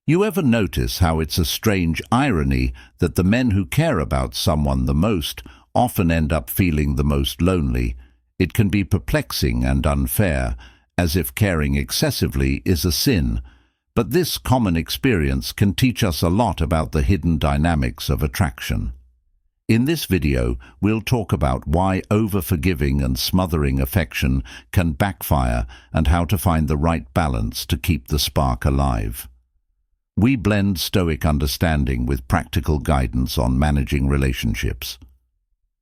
You ever notice how it's a strange irony that the men who care about someone the most often end up feeling the most lonely? It can be perplexing and unfair, as if caring excessively is a sin. But this common experience can teach us a lot about the hidden dynamics of attraction. In this video, we'll talk about why over-forgiving and smothering affection can backfire and how to find the right balance to keep the spark alive. We blend Stoic understanding with practical guidance on managing relationships.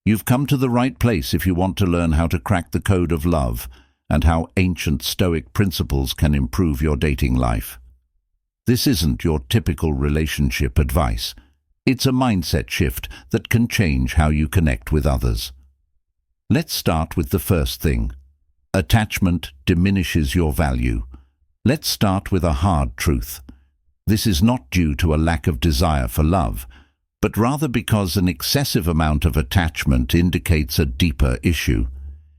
You've come to the right place if you want to learn how to crack the code of love and how ancient Stoic principles can improve your dating life. This isn't your typical relationship advice. It's a mindset shift that can change how you connect with others. Let's start with the first thing. Attachment diminishes your value. Let's start with a hard truth. This is not due to a lack of desire for love, but rather because an excessive amount of attachment indicates a deeper issue.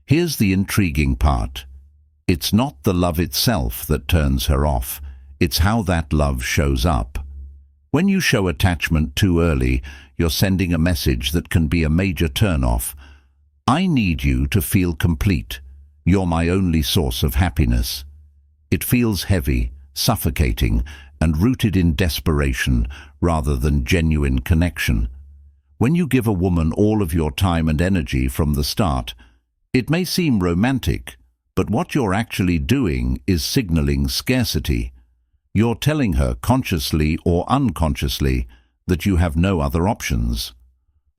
Here's the intriguing part. It's not the love itself that turns her off. It's how that love shows up. When you show attachment too early, you're sending a message that can be a major turn-off. I need you to feel complete. You're my only source of happiness. It feels heavy, suffocating, and rooted in desperation rather than genuine connection. When you give a woman all of your time and energy from the start, it may seem romantic, but what you're actually doing is signaling scarcity. You're telling her consciously or unconsciously that you have no other options.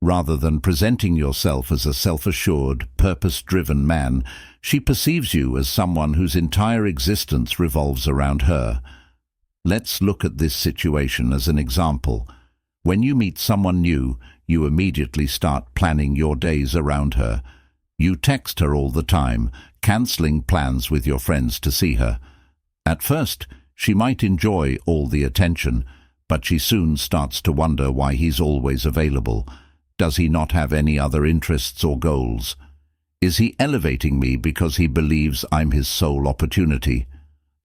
Rather than presenting yourself as a self-assured, purpose-driven man, she perceives you as someone whose entire existence revolves around her. Let's look at this situation as an example. When you meet someone new, you immediately start planning your days around her. You text her all the time, cancelling plans with your friends to see her. At first, she might enjoy all the attention, but she soon starts to wonder why he's always available. Does he not have any other interests or goals? Is he elevating me because he believes I'm his sole opportunity?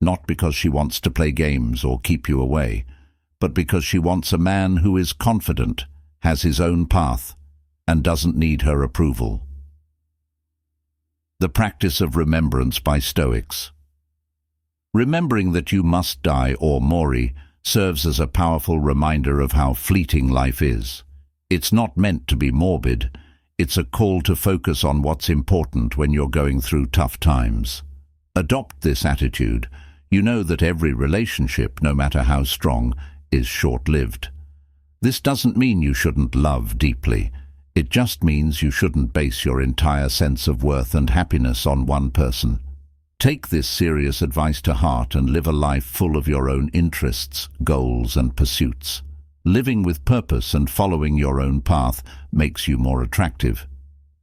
Not because she wants to play games or keep you away, but because she wants a man who is confident, has his own path, and doesn't need her approval. The practice of remembrance by Stoics. Remembering that you must die or mori serves as a powerful reminder of how fleeting life is. It's not meant to be morbid. It's a call to focus on what's important when you're going through tough times. Adopt this attitude. You know that every relationship, no matter how strong, is short-lived. This doesn't mean you shouldn't love deeply. It just means you shouldn't base your entire sense of worth and happiness on one person. Take this serious advice to heart and live a life full of your own interests, goals, and pursuits. Living with purpose and following your own path makes you more attractive.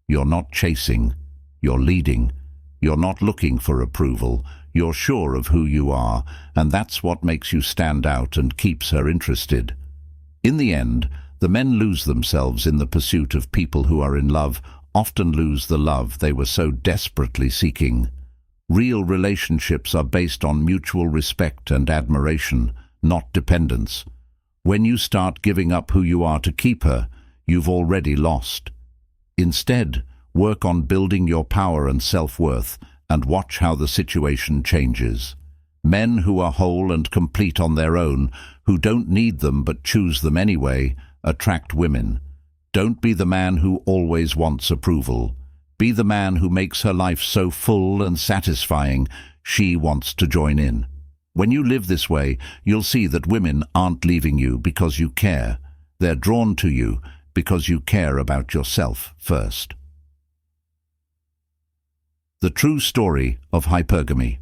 You're not chasing, you're leading. You're not looking for approval, you're sure of who you are, and that's what makes you stand out and keeps her interested. In the end, the men lose themselves in the pursuit of people who are in love, often lose the love they were so desperately seeking. Real relationships are based on mutual respect and admiration, not dependence. When you start giving up who you are to keep her, you've already lost. Instead, work on building your power and self-worth and watch how the situation changes. Men who are whole and complete on their own, who don't need them but choose them anyway, attract women. Don't be the man who always wants approval. Be the man who makes her life so full and satisfying she wants to join in. When you live this way, you'll see that women aren't leaving you because you care. They're drawn to you because you care about yourself first. The true story of hypergamy.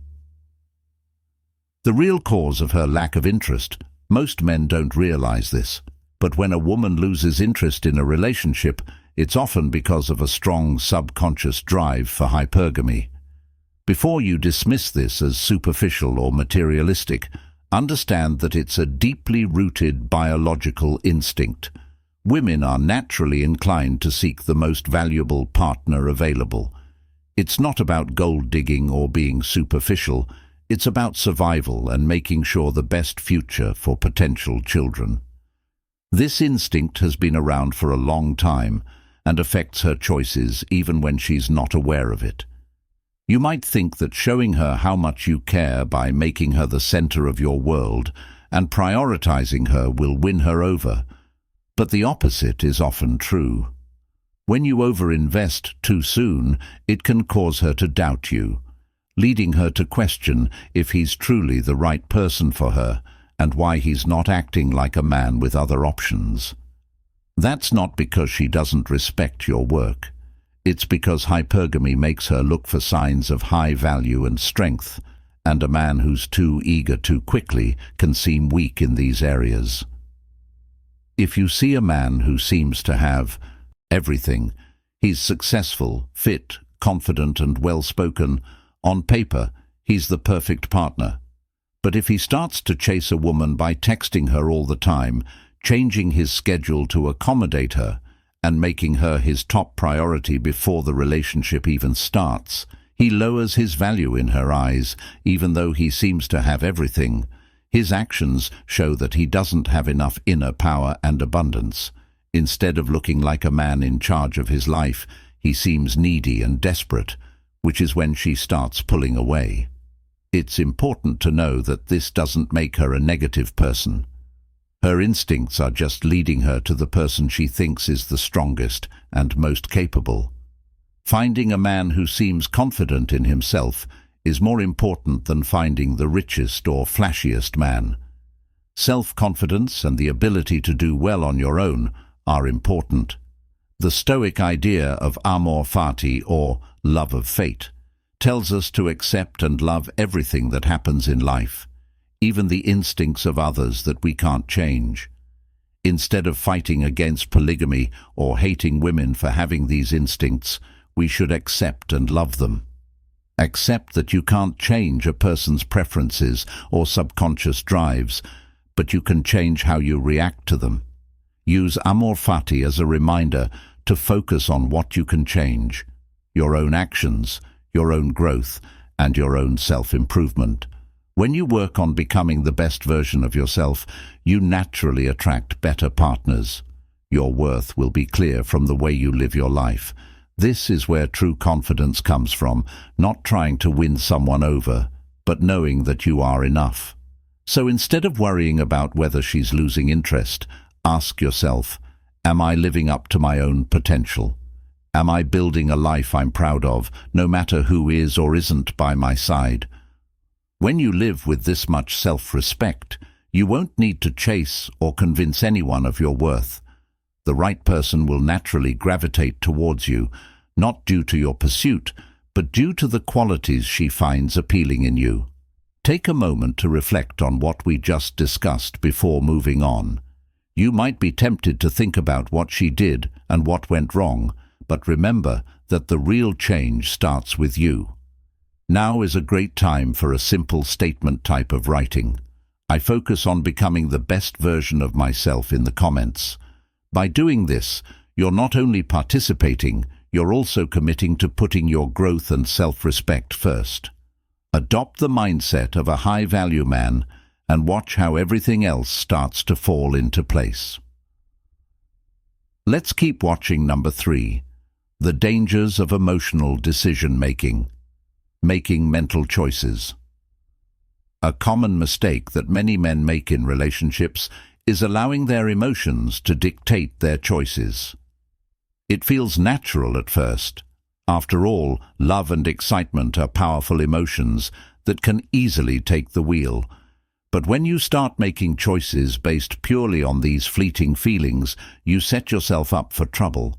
The real cause of her lack of interest, most men don't realize this, but when a woman loses interest in a relationship, it's often because of a strong subconscious drive for hypergamy. Before you dismiss this as superficial or materialistic, understand that it's a deeply rooted biological instinct. Women are naturally inclined to seek the most valuable partner available. It's not about gold digging or being superficial. It's about survival and making sure the best future for potential children. This instinct has been around for a long time and affects her choices even when she's not aware of it. You might think that showing her how much you care by making her the center of your world and prioritizing her will win her over, but the opposite is often true. When you overinvest too soon, it can cause her to doubt you, leading her to question if he's truly the right person for her and why he's not acting like a man with other options. That's not because she doesn't respect your work. It's because hypergamy makes her look for signs of high value and strength, and a man who's too eager too quickly can seem weak in these areas. If you see a man who seems to have everything, he's successful, fit, confident and well-spoken, on paper, he's the perfect partner. But if he starts to chase a woman by texting her all the time, changing his schedule to accommodate her, and making her his top priority before the relationship even starts, he lowers his value in her eyes, even though he seems to have everything. His actions show that he doesn't have enough inner power and abundance. Instead of looking like a man in charge of his life, he seems needy and desperate, which is when she starts pulling away. It's important to know that this doesn't make her a negative person. Her instincts are just leading her to the person she thinks is the strongest and most capable. Finding a man who seems confident in himself is more important than finding the richest or flashiest man. Self-confidence and the ability to do well on your own are important. The Stoic idea of amor fati, or love of fate, tells us to accept and love everything that happens in life, even the instincts of others that we can't change. Instead of fighting against polygamy or hating women for having these instincts, we should accept and love them. Accept that you can't change a person's preferences or subconscious drives, but you can change how you react to them. Use amor fati as a reminder to focus on what you can change: your own actions, your own growth, and your own self-improvement. When you work on becoming the best version of yourself, you naturally attract better partners. Your worth will be clear from the way you live your life. This is where true confidence comes from, not trying to win someone over, but knowing that you are enough. So instead of worrying about whether she's losing interest, ask yourself, am I living up to my own potential? Am I building a life I'm proud of, no matter who is or isn't by my side? When you live with this much self-respect, you won't need to chase or convince anyone of your worth. The right person will naturally gravitate towards you, not due to your pursuit, but due to the qualities she finds appealing in you. Take a moment to reflect on what we just discussed before moving on. You might be tempted to think about what she did and what went wrong, but remember that the real change starts with you. Now is a great time for a simple statement type of writing. I focus on becoming the best version of myself in the comments. By doing this, you're not only participating, you're also committing to putting your growth and self-respect first. Adopt the mindset of a high-value man and watch how everything else starts to fall into place. Let's keep watching number 3. The dangers of emotional decision-making. Making mental choices. A common mistake that many men make in relationships is allowing their emotions to dictate their choices. It feels natural at first. After all, love and excitement are powerful emotions that can easily take the wheel. But when you start making choices based purely on these fleeting feelings, you set yourself up for trouble.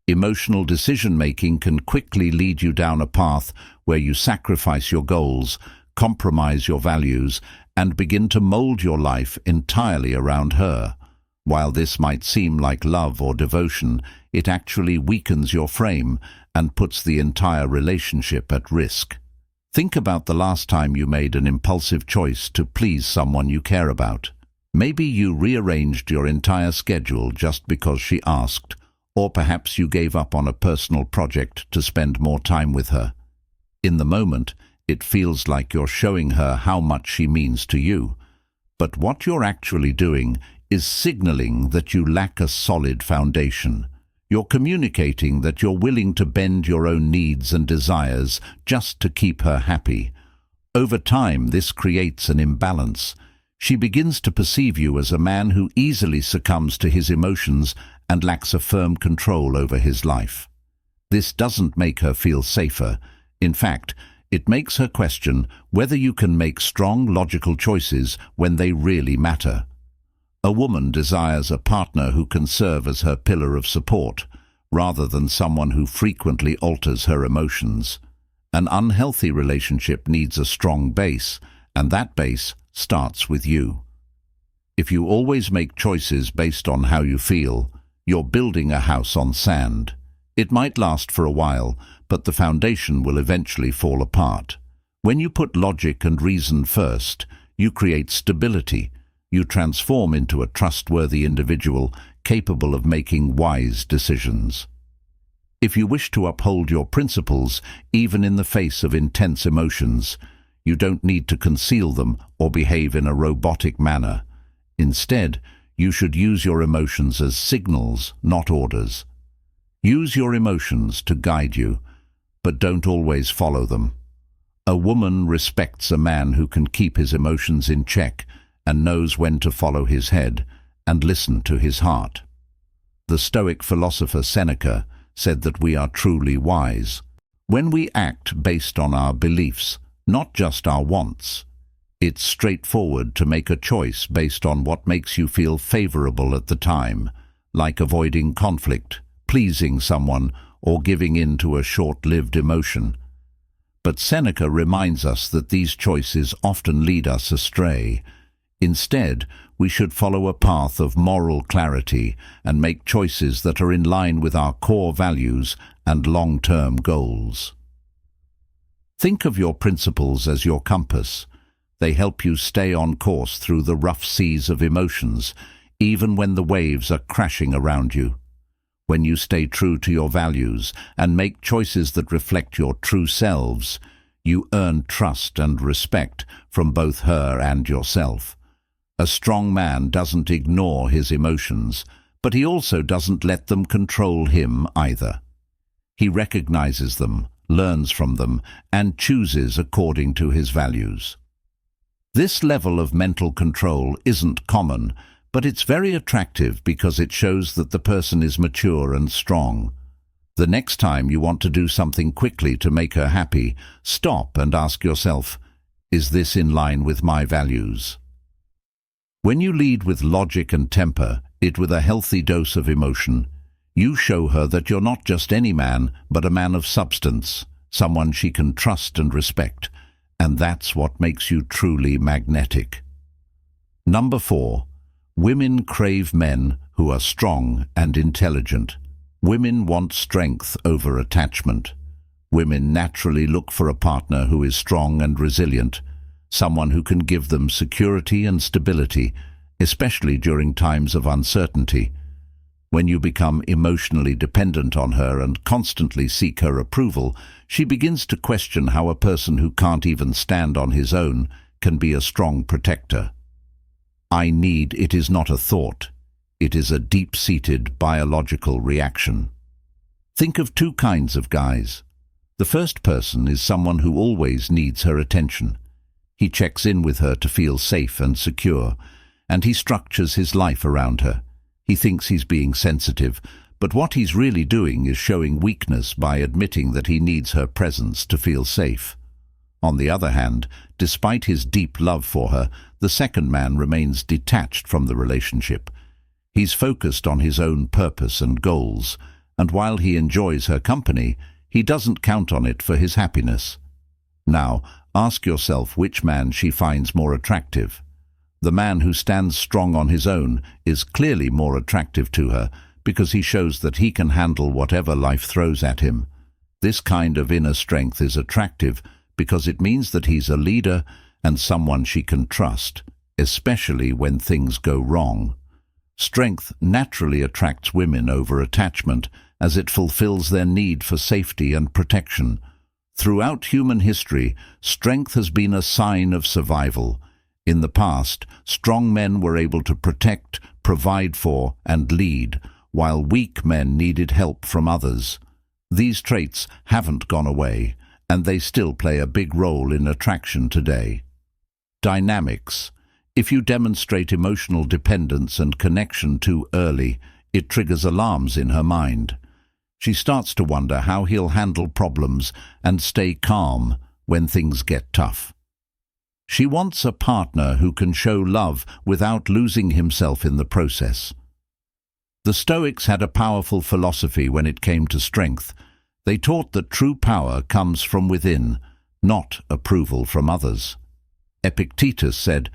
Emotional decision-making can quickly lead you down a path where you sacrifice your goals, compromise your values, and begin to mold your life entirely around her. While this might seem like love or devotion, it actually weakens your frame and puts the entire relationship at risk. Think about the last time you made an impulsive choice to please someone you care about. Maybe you rearranged your entire schedule just because she asked, or perhaps you gave up on a personal project to spend more time with her. In the moment, It feels like you're showing her how much she means to you. But what you're actually doing is signaling that you lack a solid foundation. You're communicating that you're willing to bend your own needs and desires just to keep her happy. Over time, this creates an imbalance. She begins to perceive you as a man who easily succumbs to his emotions and lacks a firm control over his life. This doesn't make her feel safer. In fact, it makes her question whether you can make strong, logical choices when they really matter. A woman desires a partner who can serve as her pillar of support, rather than someone who frequently alters her emotions. An unhealthy relationship needs a strong base, and that base starts with you. If you always make choices based on how you feel, you're building a house on sand. It might last for a while, but the foundation will eventually fall apart. When you put logic and reason first, you create stability. You transform into a trustworthy individual capable of making wise decisions. If you wish to uphold your principles, even in the face of intense emotions, you don't need to conceal them or behave in a robotic manner. Instead, you should use your emotions as signals, not orders. Use your emotions to guide you, but don't always follow them. A woman respects a man who can keep his emotions in check and knows when to follow his head and listen to his heart. The Stoic philosopher Seneca said that we are truly wise when we act based on our beliefs, not just our wants. It's straightforward to make a choice based on what makes you feel favorable at the time, like avoiding conflict, pleasing someone, or giving in to a short-lived emotion. But Seneca reminds us that these choices often lead us astray. Instead, we should follow a path of moral clarity and make choices that are in line with our core values and long-term goals. Think of your principles as your compass. They help you stay on course through the rough seas of emotions, even when the waves are crashing around you. When you stay true to your values and make choices that reflect your true selves, you earn trust and respect from both her and yourself. A strong man doesn't ignore his emotions, but he also doesn't let them control him either. He recognizes them, learns from them, and chooses according to his values. This level of mental control isn't common, but it's very attractive because it shows that the person is mature and strong. The next time you want to do something quickly to make her happy, stop and ask yourself, is this in line with my values? When you lead with logic and temper, it with a healthy dose of emotion, you show her that you're not just any man, but a man of substance, someone she can trust and respect, and that's what makes you truly magnetic. Number 4. Women crave men who are strong and intelligent. Women want strength over attachment. Women naturally look for a partner who is strong and resilient, someone who can give them security and stability, especially during times of uncertainty. When you become emotionally dependent on her and constantly seek her approval, she begins to question how a person who can't even stand on his own can be a strong protector. It is not a thought. It is a deep-seated biological reaction. Think of two kinds of guys. The first person is someone who always needs her attention. He checks in with her to feel safe and secure, and he structures his life around her. He thinks he's being sensitive, but what he's really doing is showing weakness by admitting that he needs her presence to feel safe. On the other hand, despite his deep love for her, the second man remains detached from the relationship. He's focused on his own purpose and goals, and while he enjoys her company, he doesn't count on it for his happiness. Now, ask yourself which man she finds more attractive. The man who stands strong on his own is clearly more attractive to her because he shows that he can handle whatever life throws at him. This kind of inner strength is attractive because it means that he's a leader and someone she can trust, especially when things go wrong. Strength naturally attracts women over attachment as it fulfills their need for safety and protection. Throughout human history, strength has been a sign of survival. In the past, strong men were able to protect, provide for, and lead, while weak men needed help from others. These traits haven't gone away, and they still play a big role in attraction today. Dynamics. If you demonstrate emotional dependence and connection too early, it triggers alarms in her mind. She starts to wonder how he'll handle problems and stay calm when things get tough. She wants a partner who can show love without losing himself in the process. The Stoics had a powerful philosophy when it came to strength. They taught that true power comes from within, not approval from others. Epictetus said,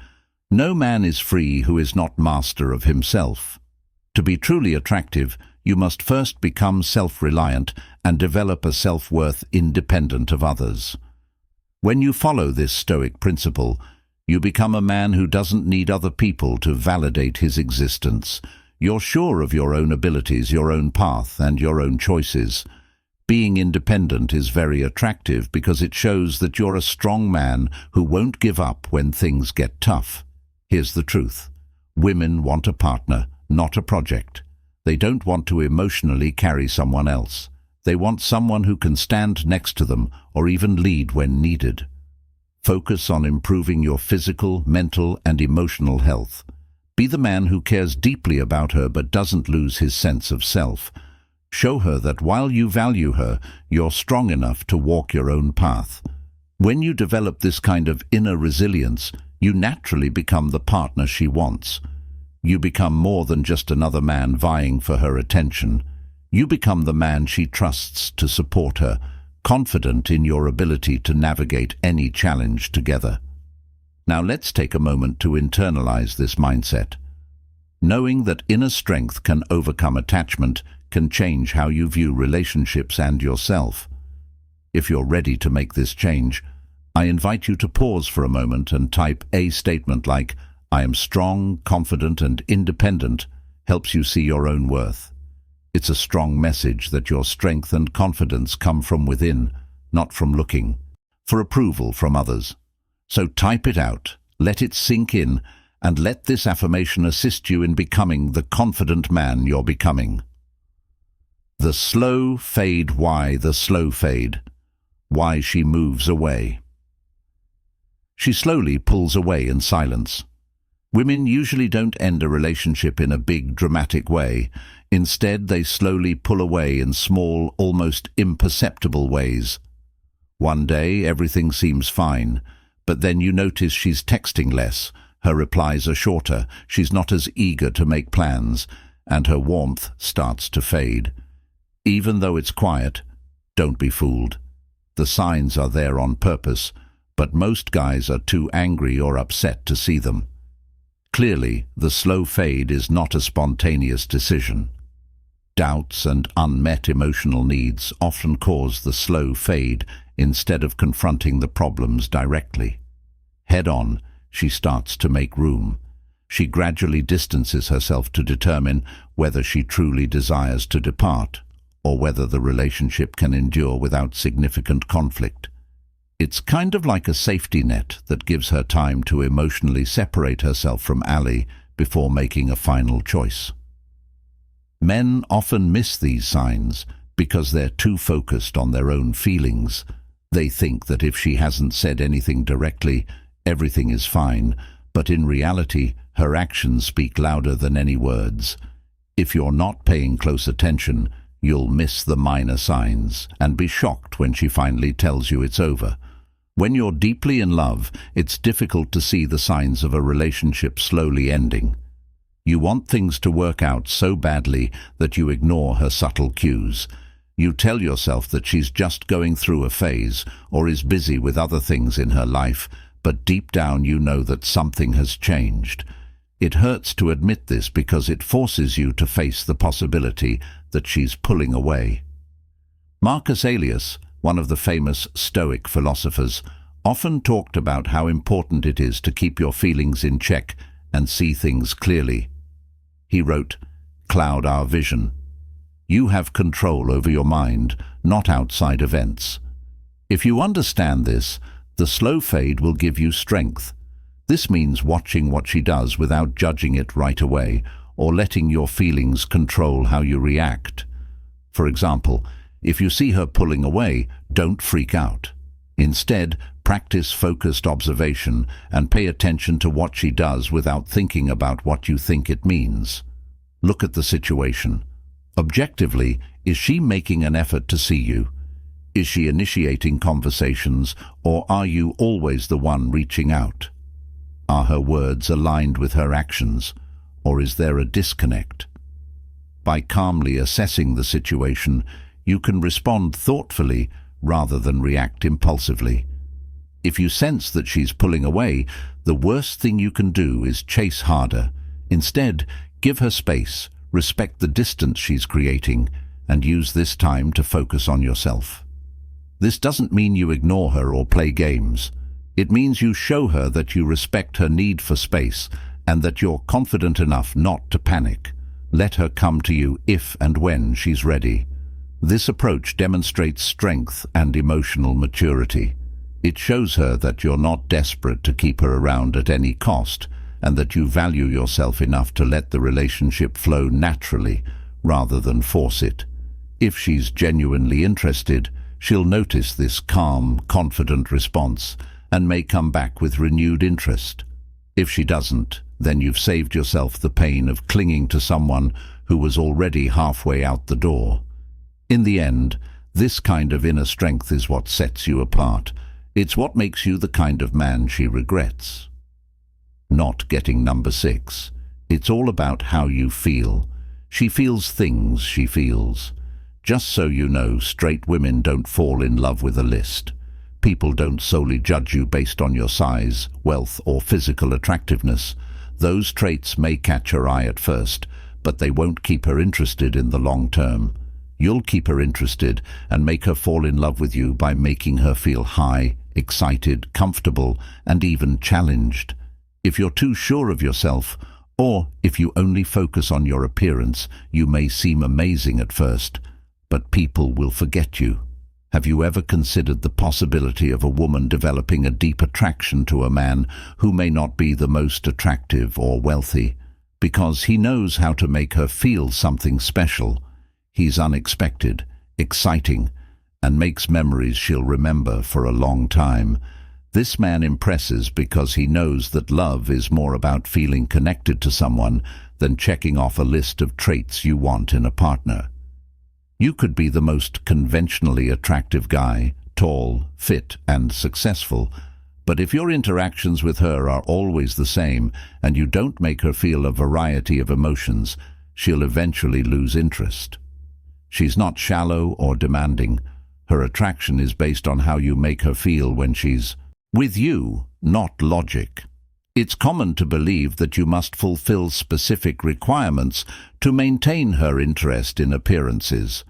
"No man is free who is not master of himself." To be truly attractive, you must first become self-reliant and develop a self-worth independent of others. When you follow this Stoic principle, you become a man who doesn't need other people to validate his existence. You're sure of your own abilities, your own path, and your own choices. Being independent is very attractive because it shows that you're a strong man who won't give up when things get tough. Here's the truth. Women want a partner, not a project. They don't want to emotionally carry someone else. They want someone who can stand next to them or even lead when needed. Focus on improving your physical, mental, and emotional health. Be the man who cares deeply about her but doesn't lose his sense of self. Show her that while you value her, you're strong enough to walk your own path. When you develop this kind of inner resilience, you naturally become the partner she wants. You become more than just another man vying for her attention. You become the man she trusts to support her, confident in your ability to navigate any challenge together. Now let's take a moment to internalize this mindset. Knowing that inner strength can overcome attachment can change how you view relationships and yourself. If you're ready to make this change, I invite you to pause for a moment and type a statement like, "I am strong, confident, and independent," helps you see your own worth. It's a strong message that your strength and confidence come from within, not from looking for approval from others. So type it out, let it sink in, and let this affirmation assist you in becoming the confident man you're becoming. The slow fade. Why the slow fade? Why she moves away. She slowly pulls away in silence. Women usually don't end a relationship in a big, dramatic way. Instead, they slowly pull away in small, almost imperceptible ways. One day, everything seems fine, but then you notice she's texting less, her replies are shorter, she's not as eager to make plans, and her warmth starts to fade. Even though it's quiet, don't be fooled. The signs are there on purpose, but most guys are too angry or upset to see them. Clearly, the slow fade is not a spontaneous decision. Doubts and unmet emotional needs often cause the slow fade instead of confronting the problems directly. Head on, she starts to make room. She gradually distances herself to determine whether she truly desires to depart, or whether the relationship can endure without significant conflict. It's kind of like a safety net that gives her time to emotionally separate herself from Ali before making a final choice. Men often miss these signs because they're too focused on their own feelings. They think that if she hasn't said anything directly, everything is fine, but in reality, her actions speak louder than any words. If you're not paying close attention, you'll miss the minor signs and be shocked when she finally tells you it's over. When you're deeply in love, it's difficult to see the signs of a relationship slowly ending. You want things to work out so badly that you ignore her subtle cues. You tell yourself that she's just going through a phase or is busy with other things in her life, but deep down you know that something has changed. It hurts to admit this because it forces you to face the possibility that she's pulling away. Marcus Aurelius, one of the famous Stoic philosophers, often talked about how important it is to keep your feelings in check and see things clearly. He wrote, "Cloud our vision. You have control over your mind, not outside events. If you understand this, the slow fade will give you strength. This means watching what she does without judging it right away, or letting your feelings control how you react. For example, if you see her pulling away, don't freak out. Instead, practice focused observation and pay attention to what she does without thinking about what you think it means. Look at the situation. Objectively, is she making an effort to see you? Is she initiating conversations, or are you always the one reaching out? Are her words aligned with her actions, or is there a disconnect? By calmly assessing the situation, you can respond thoughtfully rather than react impulsively. If you sense that she's pulling away, the worst thing you can do is chase harder. Instead, give her space, respect the distance she's creating, and use this time to focus on yourself. This doesn't mean you ignore her or play games. It means you show her that you respect her need for space and that you're confident enough not to panic. Let her come to you if and when she's ready. This approach demonstrates strength and emotional maturity. It shows her that you're not desperate to keep her around at any cost, and that you value yourself enough to let the relationship flow naturally rather than force it. If she's genuinely interested, she'll notice this calm, confident response and may come back with renewed interest. If she doesn't, then you've saved yourself the pain of clinging to someone who was already halfway out the door. In the end, this kind of inner strength is what sets you apart. It's what makes you the kind of man she regrets. Not getting number 6. It's all about how you feel. She feels things she feels. Just so you know, straight women don't fall in love with a list. People don't solely judge you based on your size, wealth, or physical attractiveness. Those traits may catch her eye at first, but they won't keep her interested in the long term. You'll keep her interested and make her fall in love with you by making her feel high, excited, comfortable, and even challenged. If you're too sure of yourself, or if you only focus on your appearance, you may seem amazing at first, but people will forget you. Have you ever considered the possibility of a woman developing a deep attraction to a man who may not be the most attractive or wealthy? Because he knows how to make her feel something special. He's unexpected, exciting, and makes memories she'll remember for a long time. This man impresses because he knows that love is more about feeling connected to someone than checking off a list of traits you want in a partner. You could be the most conventionally attractive guy, tall, fit, and successful, but if your interactions with her are always the same and you don't make her feel a variety of emotions, she'll eventually lose interest. She's not shallow or demanding. Her attraction is based on how you make her feel when she's with you, not logic. It's common to believe that you must fulfill specific requirements to maintain her interest in appearances.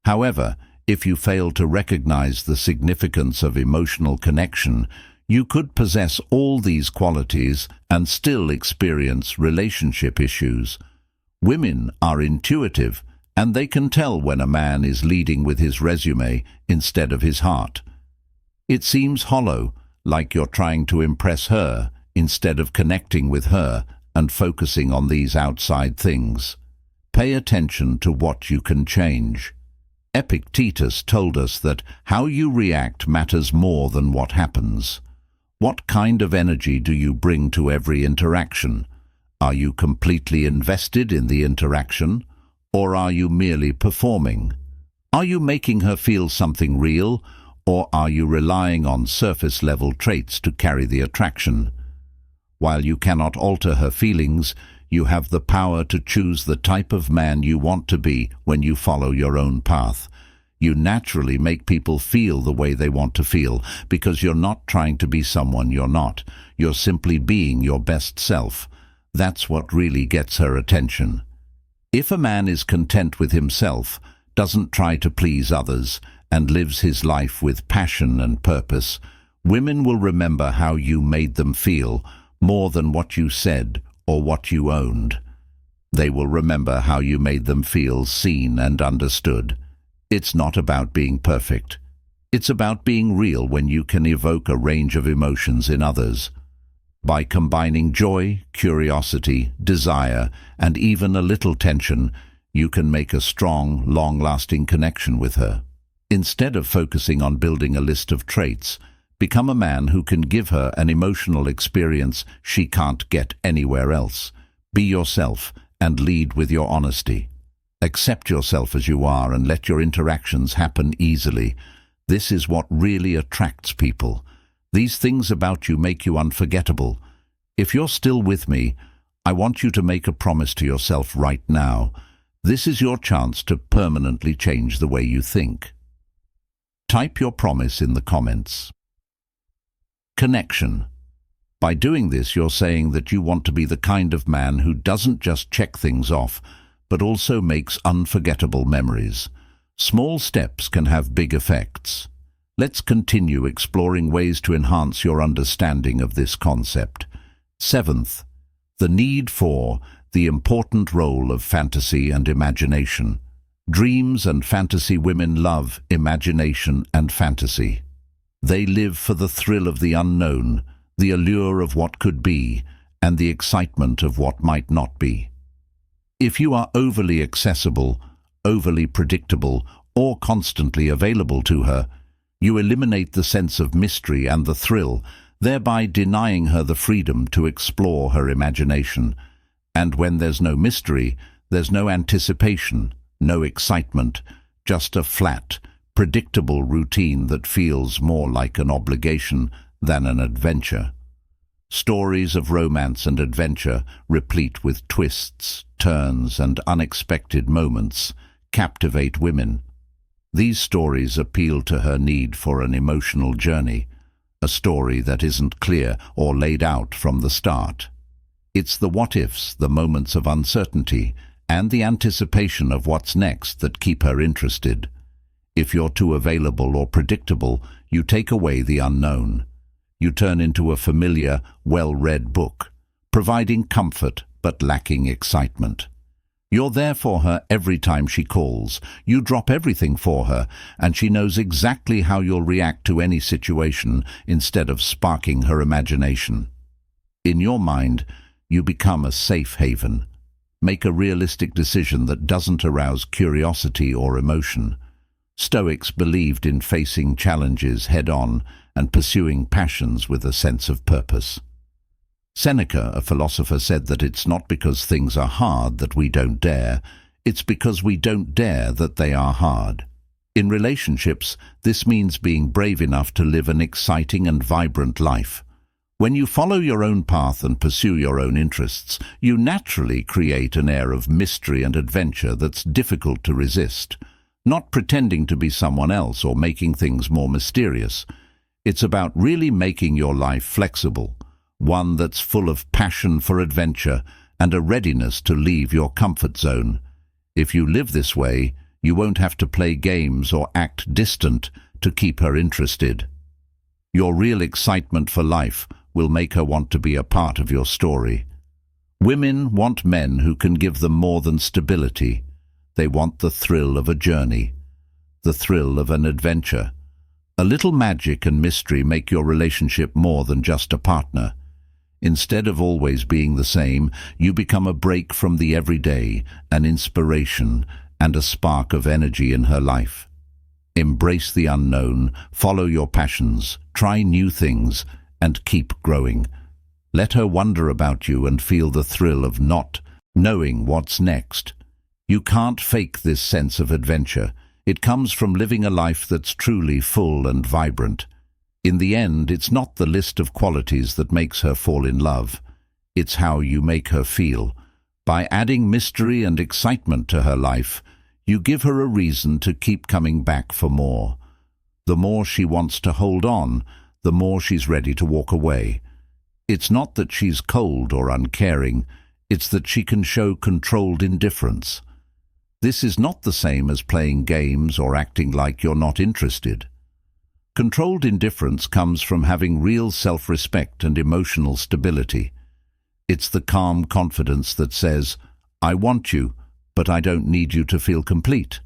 However, if you fail to recognize the significance of emotional connection, you could possess all these qualities and still experience relationship issues. Women are intuitive, and they can tell when a man is leading with his resume instead of his heart. It seems hollow, like you're trying to impress her instead of connecting with her and focusing on these outside things. Pay attention to what you can change. Epictetus told us that how you react matters more than what happens. What kind of energy do you bring to every interaction? Are you completely invested in the interaction, or are you merely performing? Are you making her feel something real, or are you relying on surface-level traits to carry the attraction? While you cannot alter her feelings, you have the power to choose the type of man you want to be when you follow your own path. You naturally make people feel the way they want to feel because you're not trying to be someone you're not. You're simply being your best self. That's what really gets her attention. If a man is content with himself, doesn't try to please others, and lives his life with passion and purpose, women will remember how you made them feel more than what you said or what you owned. They will remember how you made them feel seen and understood. It's not about being perfect. It's about being real when you can evoke a range of emotions in others. By combining joy, curiosity, desire, and even a little tension, you can make a strong, long-lasting connection with her. Instead of focusing on building a list of traits, become a man who can give her an emotional experience she can't get anywhere else. Be yourself and lead with your honesty. Accept yourself as you are and let your interactions happen easily. This is what really attracts people. These things about you make you unforgettable. If you're still with me, I want you to make a promise to yourself right now. This is your chance to permanently change the way you think. Type your promise in the comments. Connection. By doing this, you're saying that you want to be the kind of man who doesn't just check things off, but also makes unforgettable memories. Small steps can have big effects. Let's continue exploring ways to enhance your understanding of this concept. Seventh, the need for the important role of fantasy and imagination. Dreams and fantasy women love imagination and fantasy. They live for the thrill of the unknown, the allure of what could be, and the excitement of what might not be. If you are overly accessible, overly predictable, or constantly available to her, you eliminate the sense of mystery and the thrill, thereby denying her the freedom to explore her imagination. And when there's no mystery, there's no anticipation, no excitement, just a flat, predictable routine that feels more like an obligation than an adventure. Stories of romance and adventure, replete with twists, turns, and unexpected moments, captivate women. These stories appeal to her need for an emotional journey, a story that isn't clear or laid out from the start. It's the what-ifs, the moments of uncertainty, and the anticipation of what's next that keep her interested. If you're too available or predictable, you take away the unknown. You turn into a familiar, well-read book, providing comfort but lacking excitement. You're there for her every time she calls. You drop everything for her, and she knows exactly how you'll react to any situation instead of sparking her imagination. In your mind, you become a safe haven. Make a realistic decision that doesn't arouse curiosity or emotion. Stoics believed in facing challenges head-on and pursuing passions with a sense of purpose. Seneca, a philosopher, said that it's not because things are hard that we don't dare, it's because we don't dare that they are hard. In relationships, this means being brave enough to live an exciting and vibrant life. When you follow your own path and pursue your own interests, you naturally create an air of mystery and adventure that's difficult to resist. Not pretending to be someone else or making things more mysterious. It's about really making your life flexible, one that's full of passion for adventure and a readiness to leave your comfort zone. If you live this way, you won't have to play games or act distant to keep her interested. Your real excitement for life will make her want to be a part of your story. Women want men who can give them more than stability. They want the thrill of a journey, the thrill of an adventure. A little magic and mystery make your relationship more than just a partner. Instead of always being the same, you become a break from the everyday, an inspiration, and a spark of energy in her life. Embrace the unknown, follow your passions, try new things, and keep growing. Let her wonder about you and feel the thrill of not knowing what's next. You can't fake this sense of adventure. It comes from living a life that's truly full and vibrant. In the end, it's not the list of qualities that makes her fall in love. It's how you make her feel. By adding mystery and excitement to her life, you give her a reason to keep coming back for more. The more she wants to hold on, the more she's ready to walk away. It's not that she's cold or uncaring, it's that she can show controlled indifference. This is not the same as playing games or acting like you're not interested. Controlled indifference comes from having real self-respect and emotional stability. It's the calm confidence that says, I want you, but I don't need you to feel complete.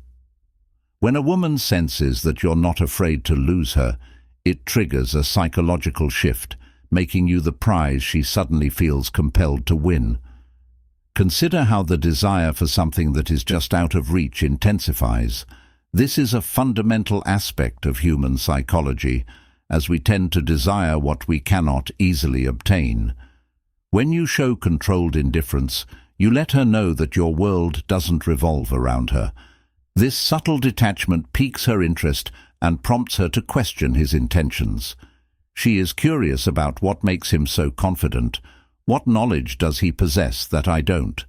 When a woman senses that you're not afraid to lose her, it triggers a psychological shift, making you the prize she suddenly feels compelled to win. Consider how the desire for something that is just out of reach intensifies. This is a fundamental aspect of human psychology, as we tend to desire what we cannot easily obtain. When you show controlled indifference, you let her know that your world doesn't revolve around her. This subtle detachment piques her interest and prompts her to question his intentions. She is curious about what makes him so confident. What knowledge does he possess that I don't?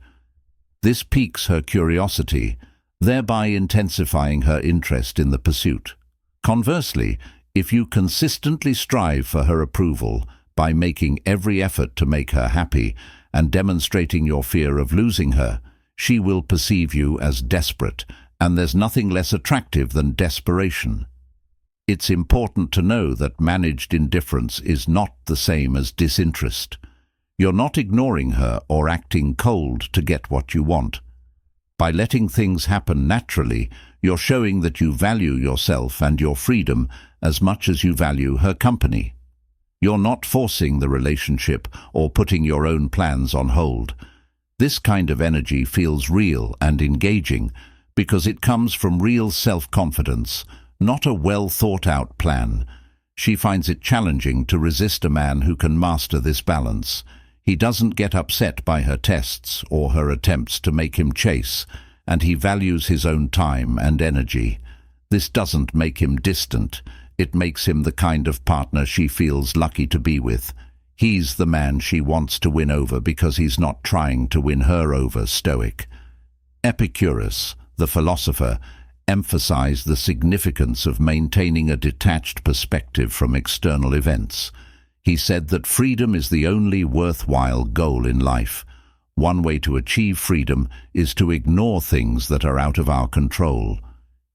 This piques her curiosity, thereby intensifying her interest in the pursuit. Conversely, if you consistently strive for her approval by making every effort to make her happy and demonstrating your fear of losing her, she will perceive you as desperate, and there's nothing less attractive than desperation. It's important to know that managed indifference is not the same as disinterest. You're not ignoring her or acting cold to get what you want. By letting things happen naturally, you're showing that you value yourself and your freedom as much as you value her company. You're not forcing the relationship or putting your own plans on hold. This kind of energy feels real and engaging because it comes from real self-confidence, not a well-thought-out plan. She finds it challenging to resist a man who can master this balance. He doesn't get upset by her tests or her attempts to make him chase, and he values his own time and energy. This doesn't make him distant. It makes him the kind of partner she feels lucky to be with. He's the man she wants to win over because he's not trying to win her over. Stoic Epicurus, the philosopher, emphasized the significance of maintaining a detached perspective from external events. He said that freedom is the only worthwhile goal in life. One way to achieve freedom is to ignore things that are out of our control.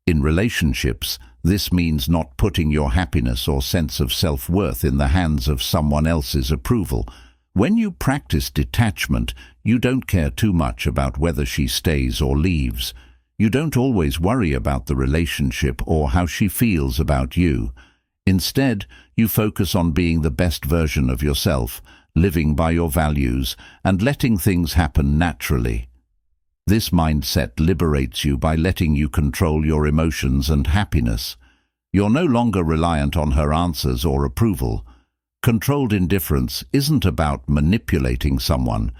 In relationships, this means not putting your happiness or sense of self-worth in the hands of someone else's approval. When you practice detachment, you don't care too much about whether she stays or leaves. You don't always worry about the relationship or how she feels about you. Instead, you focus on being the best version of yourself, living by your values, and letting things happen naturally. This mindset liberates you by letting you control your emotions and happiness. You're no longer reliant on her answers or approval. Controlled indifference isn't about manipulating someone.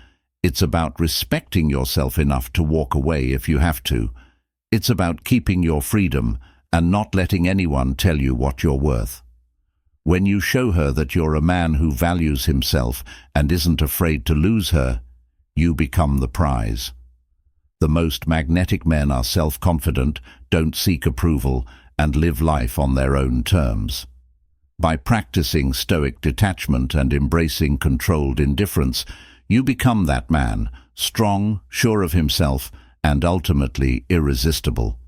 It's about respecting yourself enough to walk away if you have to. It's about keeping your freedom and not letting anyone tell you what you're worth. When you show her that you're a man who values himself and isn't afraid to lose her, you become the prize. The most magnetic men are self-confident, don't seek approval, and live life on their own terms. By practicing stoic detachment and embracing controlled indifference, you become that man, strong, sure of himself, and ultimately irresistible.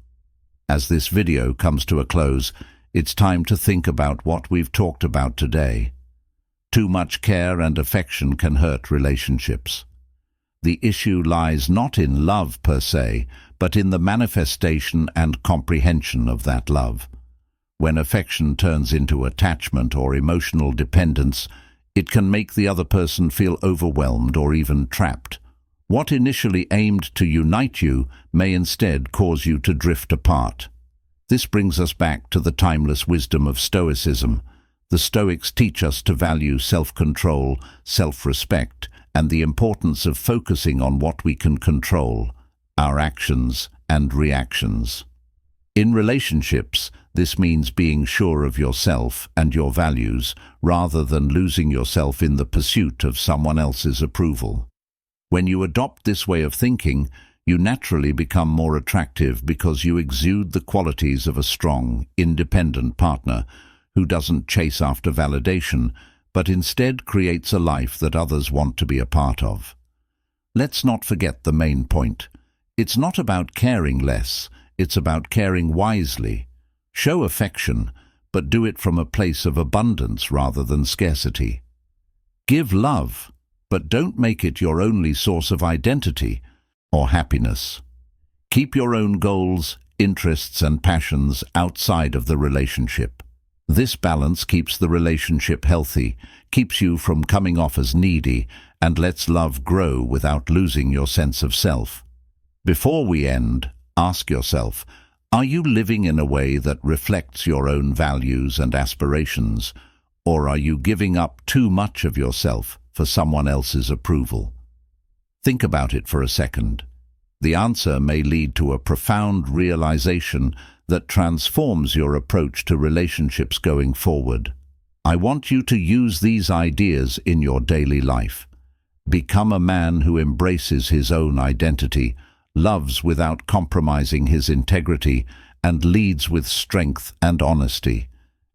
As this video comes to a close, it's time to think about what we've talked about today. Too much care and affection can hurt relationships. The issue lies not in love per se, but in the manifestation and comprehension of that love. When affection turns into attachment or emotional dependence, it can make the other person feel overwhelmed or even trapped. What initially aimed to unite you may instead cause you to drift apart. This brings us back to the timeless wisdom of Stoicism. The Stoics teach us to value self-control, self-respect, and the importance of focusing on what we can control, our actions and reactions. In relationships, this means being sure of yourself and your values rather than losing yourself in the pursuit of someone else's approval. When you adopt this way of thinking, you naturally become more attractive because you exude the qualities of a strong, independent partner who doesn't chase after validation, but instead creates a life that others want to be a part of. Let's not forget the main point. It's not about caring less, it's about caring wisely. Show affection, but do it from a place of abundance rather than scarcity. Give love, but don't make it your only source of identity or happiness. Keep your own goals, interests and passions outside of the relationship. This balance keeps the relationship healthy, keeps you from coming off as needy, and lets love grow without losing your sense of self. Before we end, ask yourself, are you living in a way that reflects your own values and aspirations, or are you giving up too much of yourself for someone else's approval? Think about it for a second. The answer may lead to a profound realization that transforms your approach to relationships going forward. I want you to use these ideas in your daily life. Become a man who embraces his own identity, loves without compromising his integrity, and leads with strength and honesty.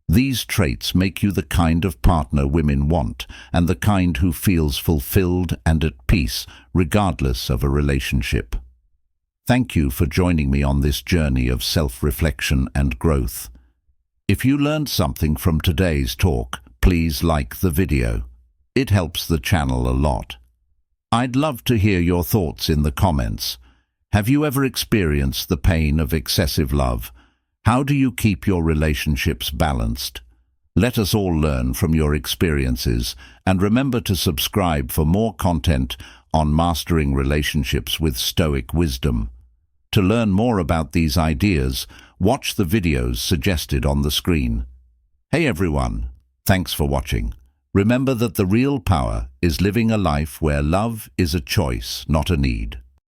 These traits make you the kind of partner women want, and the kind who feels fulfilled and at peace, regardless of a relationship. Thank you for joining me on this journey of self-reflection and growth. If you learned something from today's talk, please like the video. It helps the channel a lot. I'd love to hear your thoughts in the comments. Have you ever experienced the pain of excessive love? How do you keep your relationships balanced? Let us all learn from your experiences, and remember to subscribe for more content on mastering relationships with Stoic wisdom. To learn more about these ideas, watch the videos suggested on the screen. Hey everyone, thanks for watching. Remember that the real power is living a life where love is a choice, not a need.